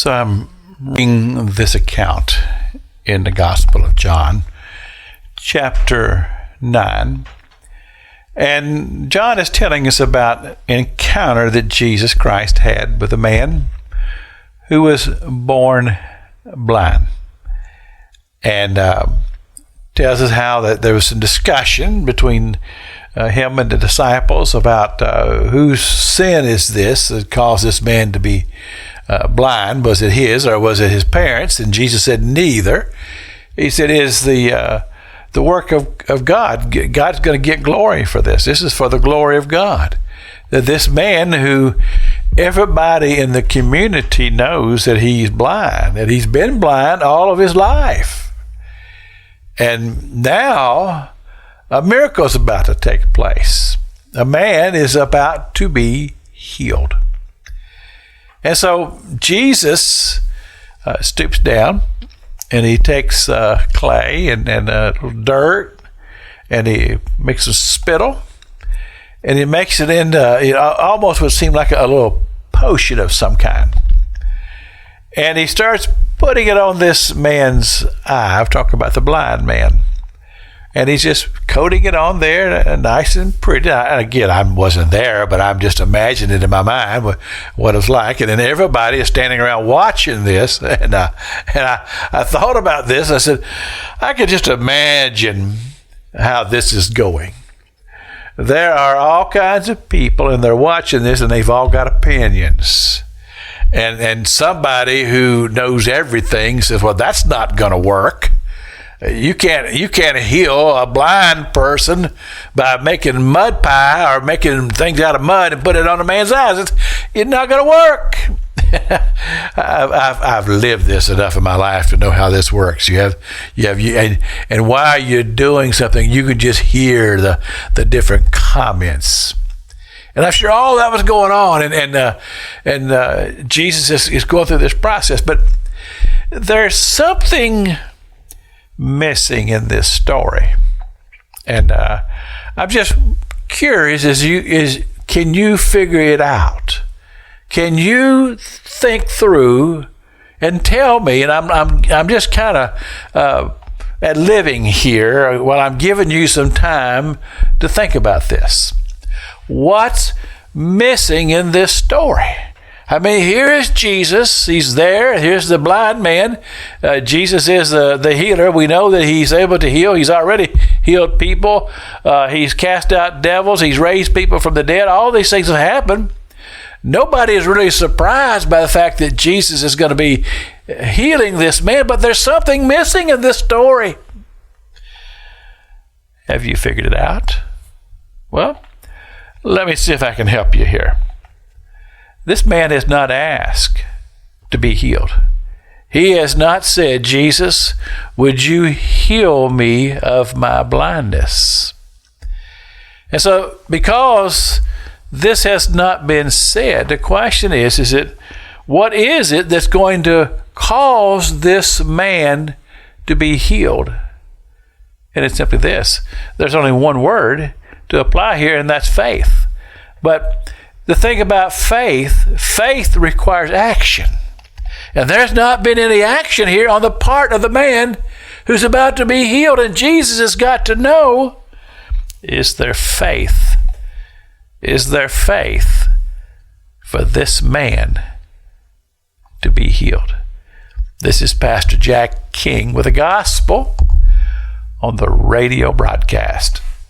So I'm reading this account in the Gospel of John, chapter 9. And John is telling us about an encounter that Jesus Christ had with a man who was born blind. And tells us how that there was some discussion between him and the disciples about whose sin is this that caused this man to be blind. Was it his or was it his parents? And Jesus said neither. He said it is the work of God. God's going to get glory for this. This is for the glory of God. That this man who everybody in the community knows that he's blind, that he's been blind all of his life. And now a miracle is about to take place. A man is about to be healed. And so Jesus stoops down and he takes clay and dirt and he mixes spittle and he makes it into it almost would seem like a little potion of some kind. And he starts putting it on this man's eye. I'm talking about the blind man. And he's just coating it on there nice and pretty. Again, I wasn't there, but I'm just imagining it in my mind what it was like. And then everybody is standing around watching this. And I thought about this. I said, I could just imagine how this is going. There are all kinds of people, and they're watching this, and they've all got opinions. And somebody who knows everything says, well, that's not going to work. You can't heal a blind person by making mud pie or making things out of mud and put it on a man's eyes. It's not going to work. I've lived this enough in my life to know how this works. And while you're doing something, you can just hear the different comments. And I'm sure all that was going on, and Jesus is going through this process. But there's something missing in this story, and I'm just curious: can you figure it out? Can you think through and tell me? And I'm just kind of at living here while I'm giving you some time to think about this. What's missing in this story? I mean, here is Jesus. He's there. Here's the blind man. Jesus is the healer. We know that he's able to heal. He's already healed people. He's cast out devils. He's raised people from the dead. All these things have happened. Nobody is really surprised by the fact that Jesus is going to be healing this man, but there's something missing in this story. Have you figured it out? Well, let me see if I can help you here. This man has not asked to be healed. He has not said, Jesus, would you heal me of my blindness? And so, because this has not been said, the question is what is it that's going to cause this man to be healed? And it's simply this. There's only one word to apply here, and that's faith. But the thing about faith requires action. And there's not been any action here on the part of the man who's about to be healed. And Jesus has got to know, is there faith? Is there faith for this man to be healed? This is Pastor Jack King with the gospel on the radio broadcast.